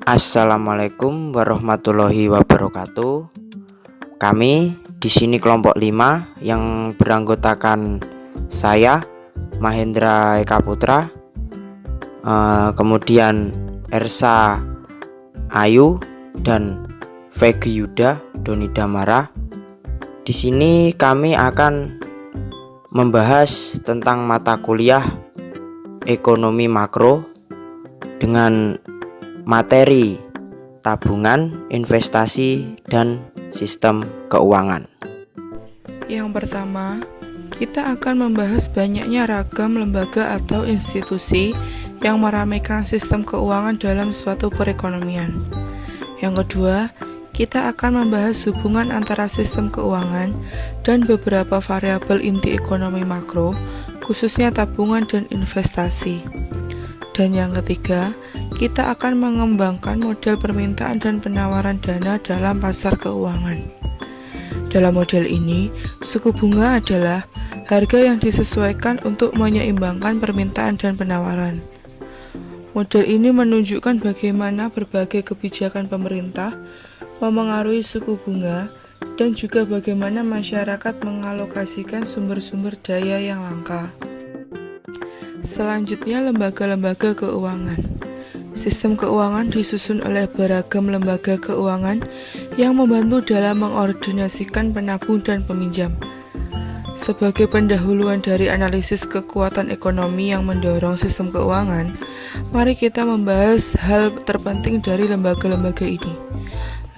Assalamualaikum warahmatullahi wabarakatuh. Kami di sini kelompok 5 yang beranggotakan saya Mahendra Eka Putra, kemudian Ersa Ayu dan Vegi Yuda Doni Damara. Di sini kami akan membahas tentang mata kuliah ekonomi makro dengan materi tabungan, investasi, dan sistem keuangan. Yang pertama, kita akan membahas banyaknya ragam lembaga atau institusi yang meramaikan sistem keuangan dalam suatu perekonomian. Yang kedua, kita akan membahas hubungan antara sistem keuangan dan beberapa variabel inti ekonomi makro, khususnya tabungan dan investasi. Dan yang ketiga, kita akan mengembangkan model permintaan dan penawaran dana dalam pasar keuangan. Dalam model ini, suku bunga adalah harga yang disesuaikan untuk menyeimbangkan permintaan dan penawaran. Model ini menunjukkan bagaimana berbagai kebijakan pemerintah memengaruhi suku bunga dan juga bagaimana masyarakat mengalokasikan sumber-sumber daya yang langka. Selanjutnya, lembaga-lembaga keuangan. Sistem keuangan disusun oleh beragam lembaga keuangan yang membantu dalam mengordinasikan penabung dan peminjam. Sebagai pendahuluan dari analisis kekuatan ekonomi yang mendorong sistem keuangan, mari kita membahas hal terpenting dari lembaga-lembaga ini.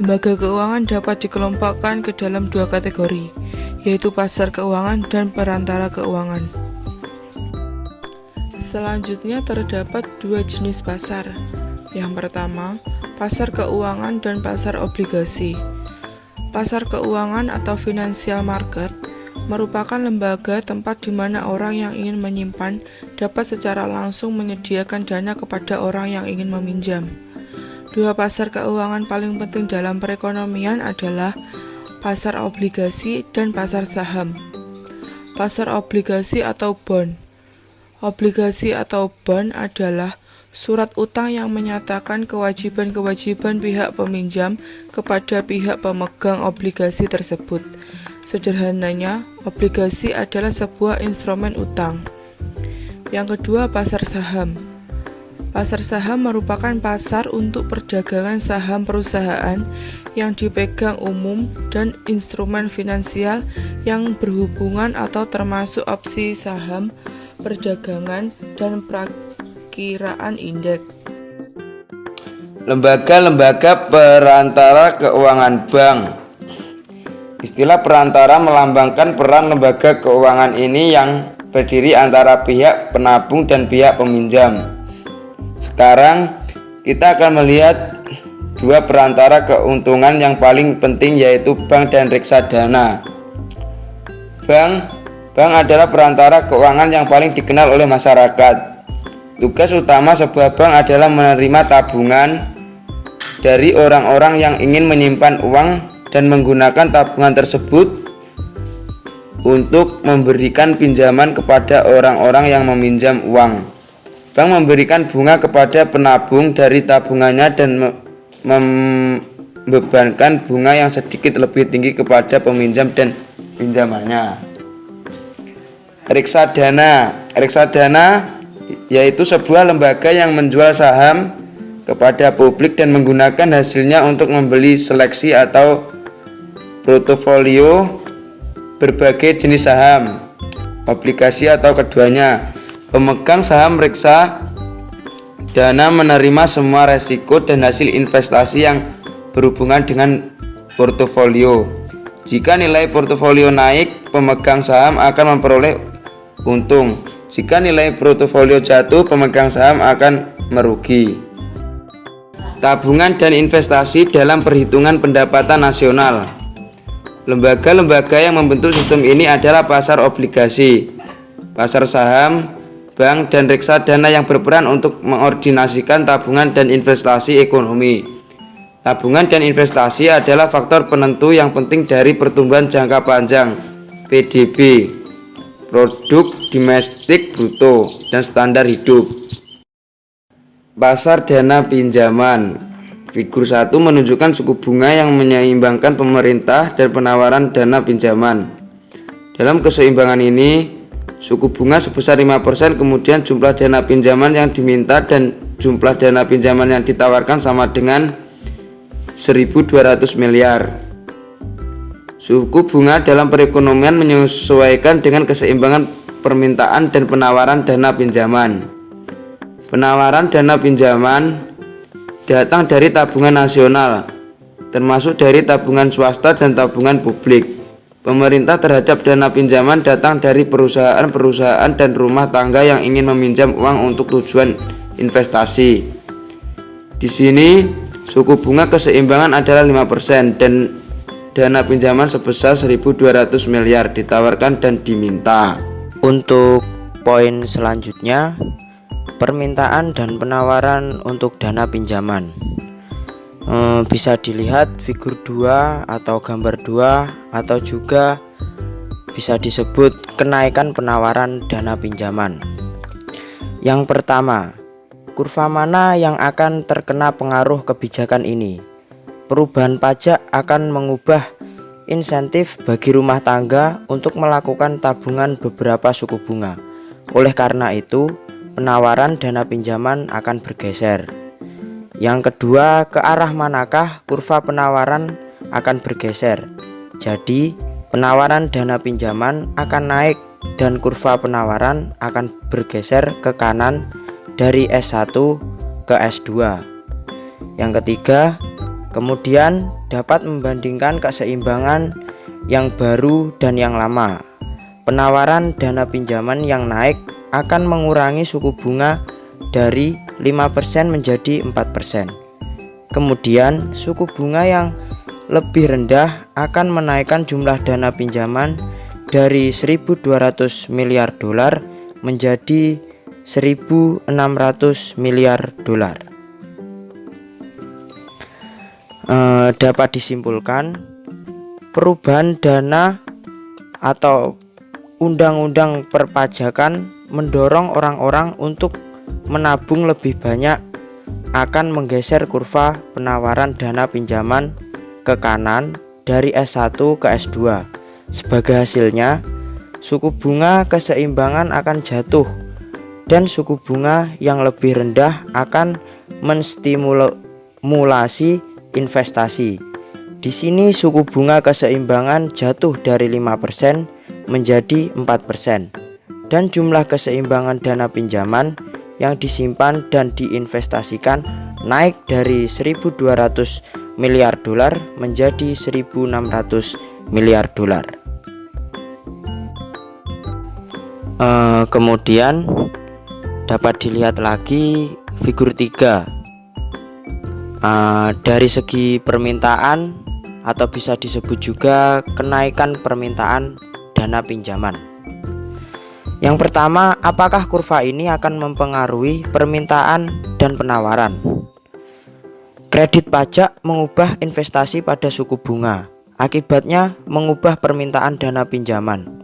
Lembaga keuangan dapat dikelompokkan ke dalam dua kategori, yaitu pasar keuangan dan perantara keuangan. Selanjutnya terdapat dua jenis pasar. Yang pertama, pasar keuangan dan pasar obligasi. Pasar keuangan atau financial market merupakan lembaga tempat di mana orang yang ingin menyimpan dapat secara langsung menyediakan dana kepada orang yang ingin meminjam. Dua pasar keuangan paling penting dalam perekonomian adalah pasar obligasi dan pasar saham. Pasar obligasi atau bond. Obligasi atau bond adalah surat utang yang menyatakan kewajiban-kewajiban pihak peminjam kepada pihak pemegang obligasi tersebut. Sederhananya, obligasi adalah sebuah instrumen utang. Yang kedua, pasar saham. Pasar saham merupakan pasar untuk perdagangan saham perusahaan yang dipegang umum dan instrumen finansial yang berhubungan atau termasuk opsi saham, perdagangan, dan perakiraan indeks. Lembaga-lembaga perantara keuangan bank. Istilah perantara melambangkan peran lembaga keuangan ini yang berdiri antara pihak penabung dan pihak peminjam. Sekarang kita akan melihat dua perantara keuntungan yang paling penting, yaitu bank dan reksadana. Bank adalah perantara keuangan yang paling dikenal oleh masyarakat. Tugas utama sebuah bank adalah menerima tabungan dari orang-orang yang ingin menyimpan uang dan menggunakan tabungan tersebut untuk memberikan pinjaman kepada orang-orang yang meminjam uang. Bank memberikan bunga kepada penabung dari tabungannya dan membebankan bunga yang sedikit lebih tinggi kepada peminjam dan pinjamannya. Reksadana yaitu sebuah lembaga yang menjual saham kepada publik dan menggunakan hasilnya untuk membeli seleksi atau portofolio berbagai jenis saham, obligasi atau keduanya. Pemegang saham reksadana menerima semua resiko dan hasil investasi yang berhubungan dengan portofolio. Jika nilai portofolio naik, pemegang saham akan memperoleh untung. Jika nilai portofolio jatuh, pemegang saham akan merugi. Tabungan dan investasi dalam perhitungan pendapatan nasional. Lembaga-lembaga yang membentuk sistem ini adalah pasar obligasi, pasar saham, bank, dan reksadana yang berperan untuk mengordinasikan tabungan dan investasi ekonomi. Tabungan dan investasi adalah faktor penentu yang penting dari pertumbuhan jangka panjang PDB, produk domestik bruto, dan standar hidup. Pasar dana pinjaman. Figur 1 menunjukkan suku bunga yang menyeimbangkan pemerintah dan penawaran dana pinjaman. Dalam keseimbangan ini, suku bunga sebesar 5%, kemudian jumlah dana pinjaman yang diminta dan jumlah dana pinjaman yang ditawarkan sama dengan 1.200 miliar. Suku bunga dalam perekonomian menyesuaikan dengan keseimbangan permintaan dan penawaran dana pinjaman. Penawaran dana pinjaman datang dari tabungan nasional, termasuk dari tabungan swasta dan tabungan publik. Pemerintah terhadap dana pinjaman datang dari perusahaan-perusahaan dan rumah tangga yang ingin meminjam uang untuk tujuan investasi. Di sini, suku bunga keseimbangan adalah 5% dan dana pinjaman sebesar 1.200 miliar ditawarkan dan diminta. Untuk poin selanjutnya, permintaan dan penawaran untuk dana pinjaman. Bisa dilihat figur 2 atau gambar 2, atau juga bisa disebut kenaikan penawaran dana pinjaman. Yang pertama, kurva mana yang akan terkena pengaruh kebijakan ini? Perubahan pajak akan mengubah insentif bagi rumah tangga untuk melakukan tabungan beberapa suku bunga. Oleh karena itu, penawaran dana pinjaman akan bergeser. Yang kedua, ke arah manakah kurva penawaran akan bergeser? Jadi, penawaran dana pinjaman akan naik dan kurva penawaran akan bergeser ke kanan dari S1 ke S2. Yang ketiga, kemudian dapat membandingkan keseimbangan yang baru dan yang lama. Penawaran dana pinjaman yang naik akan mengurangi suku bunga dari 5% menjadi 4%. Kemudian suku bunga yang lebih rendah akan menaikkan jumlah dana pinjaman dari 1.200 miliar dolar menjadi 1.600 miliar dolar. Dapat disimpulkan, perubahan dana atau undang-undang perpajakan mendorong orang-orang untuk menabung lebih banyak, akan menggeser kurva penawaran dana pinjaman ke kanan dari S1 ke S2. Sebagai hasilnya, suku bunga keseimbangan akan jatuh dan suku bunga yang lebih rendah akan menstimulasi investasi. Di sini suku bunga keseimbangan jatuh dari 5% menjadi 4%, dan jumlah keseimbangan dana pinjaman yang disimpan dan diinvestasikan naik dari 1.200 miliar dolar menjadi 1.600 miliar dolar. Kemudian dapat dilihat lagi figur 3. Dari segi permintaan, atau bisa disebut juga kenaikan permintaan dana pinjaman. Yang pertama, apakah kurva ini akan mempengaruhi permintaan dan penawaran? Kredit pajak mengubah investasi pada suku bunga, akibatnya mengubah permintaan dana pinjaman.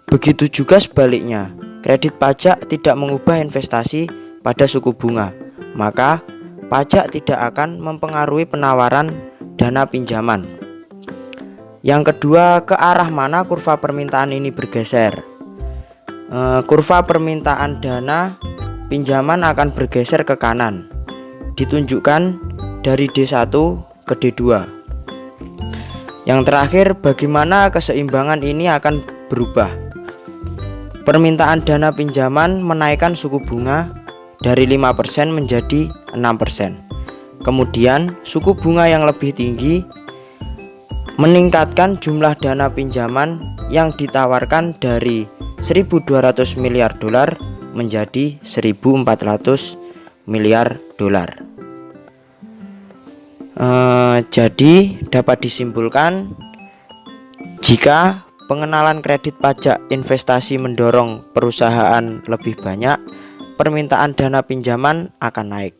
Begitu juga sebaliknya, kredit pajak tidak mengubah investasi pada suku bunga, maka pajak tidak akan mempengaruhi penawaran dana pinjaman. Yang kedua, ke arah mana kurva permintaan ini bergeser? Kurva permintaan dana pinjaman akan bergeser ke kanan, ditunjukkan dari D1 ke D2. Yang terakhir, bagaimana keseimbangan ini akan berubah? Permintaan dana pinjaman menaikkan suku bunga dari 5% menjadi 6%. Kemudian suku bunga yang lebih tinggi meningkatkan jumlah dana pinjaman yang ditawarkan dari 1.200 miliar dolar menjadi 1.400 miliar dolar. Jadi dapat disimpulkan, jika pengenalan kredit pajak investasi mendorong perusahaan lebih banyak, permintaan dana pinjaman akan naik.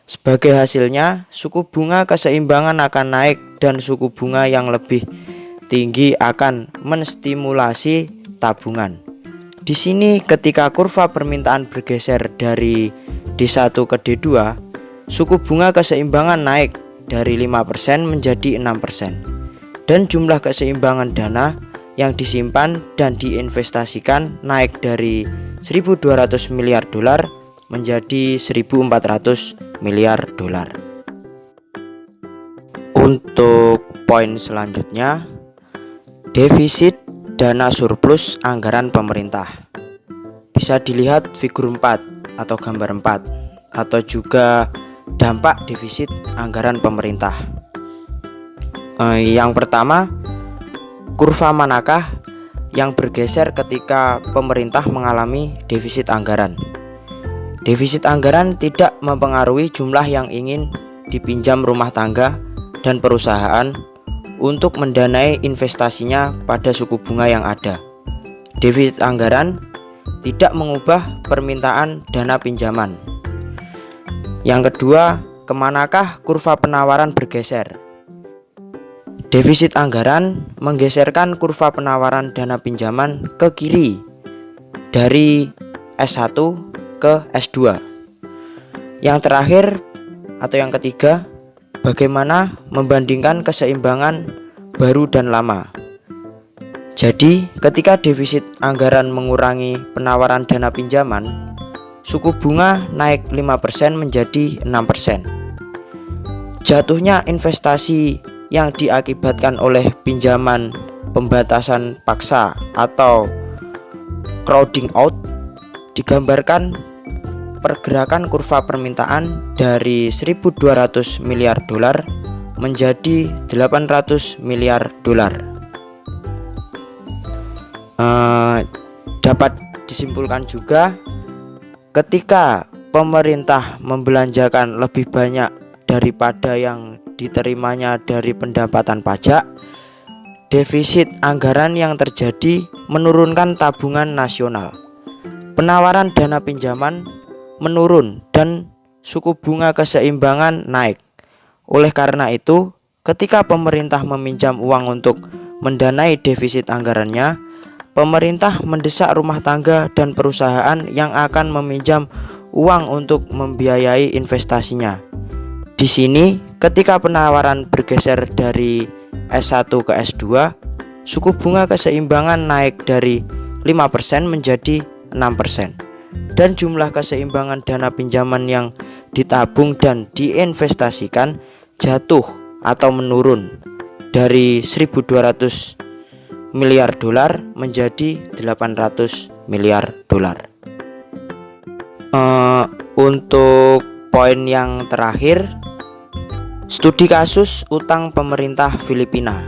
Sebagai hasilnya, suku bunga keseimbangan akan naik dan suku bunga yang lebih tinggi akan menstimulasi tabungan. Di sini ketika kurva permintaan bergeser dari D1 ke D2, suku bunga keseimbangan naik dari 5% menjadi 6%. Dan jumlah keseimbangan dana yang disimpan dan diinvestasikan naik dari 1.200 miliar dolar menjadi 1.400 miliar dolar. Untuk poin selanjutnya, defisit dana surplus anggaran pemerintah. Bisa dilihat figur 4 atau gambar 4 atau juga dampak defisit anggaran pemerintah. Yang pertama, kurva manakah yang bergeser ketika pemerintah mengalami defisit anggaran? Defisit anggaran tidak mempengaruhi jumlah yang ingin dipinjam rumah tangga dan perusahaan untuk mendanai investasinya pada suku bunga yang ada. Defisit anggaran tidak mengubah permintaan dana pinjaman. Yang kedua, kemanakah kurva penawaran bergeser? Defisit anggaran menggeserkan kurva penawaran dana pinjaman ke kiri dari S1 ke S2. Yang terakhir atau yang ketiga, bagaimana membandingkan keseimbangan baru dan lama. Jadi, ketika defisit anggaran mengurangi penawaran dana pinjaman, suku bunga naik 5% menjadi 6%. Jatuhnya investasi yang diakibatkan oleh pinjaman pembatasan paksa atau crowding out digambarkan pergerakan kurva permintaan dari 1.200 miliar dolar menjadi 800 miliar dolar. Dapat disimpulkan juga ketika pemerintah membelanjakan lebih banyak daripada yang diterimanya dari pendapatan pajak, defisit anggaran yang terjadi menurunkan tabungan nasional. Penawaran dana pinjaman menurun dan suku bunga keseimbangan naik. Oleh karena itu, ketika pemerintah meminjam uang untuk mendanai defisit anggarannya, pemerintah mendesak rumah tangga dan perusahaan yang akan meminjam uang untuk membiayai investasinya. Di sini, ketika penawaran bergeser dari S1 ke S2, suku bunga keseimbangan naik dari 5% menjadi 6%. Dan jumlah keseimbangan dana pinjaman yang ditabung dan diinvestasikan jatuh atau menurun dari 1.200 miliar dolar menjadi 800 miliar dolar. Untuk poin yang terakhir, studi kasus utang pemerintah Filipina.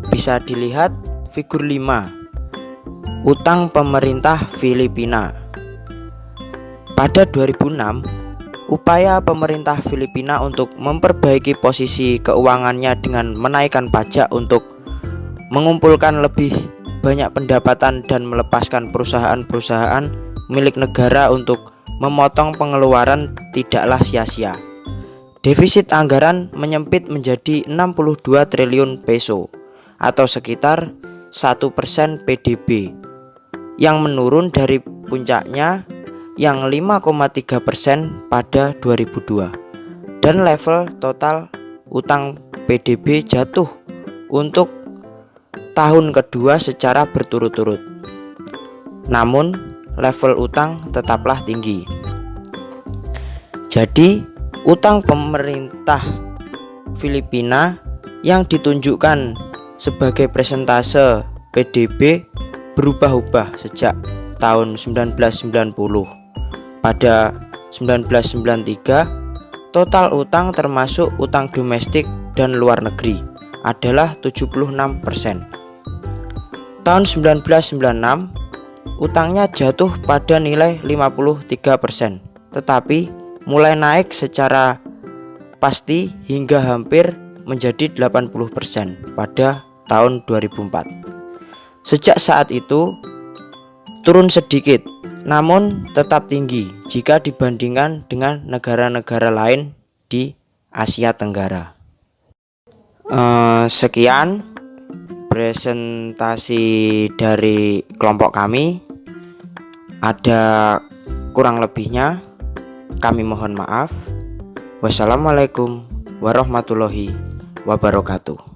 Bisa dilihat figur 5, utang pemerintah Filipina. Pada 2006, upaya pemerintah Filipina untuk memperbaiki posisi keuangannya dengan menaikkan pajak untuk mengumpulkan lebih banyak pendapatan dan melepaskan perusahaan-perusahaan milik negara untuk memotong pengeluaran tidaklah sia-sia. Defisit anggaran menyempit menjadi 62 triliun peso atau sekitar 1% PDB yang menurun dari puncaknya yang 5,3% pada 2002, dan level total utang PDB jatuh untuk tahun kedua secara berturut-turut. Namun level utang tetaplah tinggi. Jadi utang pemerintah Filipina yang ditunjukkan sebagai persentase PDB berubah-ubah sejak tahun 1990. Pada 1993, total utang termasuk utang domestik dan luar negeri adalah 76%. Tahun 1996, utangnya jatuh pada nilai 53%, tetapi mulai naik secara pasti hingga hampir menjadi 80% pada tahun 2004. Sejak saat itu turun sedikit, namun tetap tinggi jika dibandingkan dengan negara-negara lain di Asia Tenggara. Sekian presentasi dari kelompok kami. Ada kurang lebihnya, kami mohon maaf. Wassalamualaikum warahmatullahi wabarakatuh.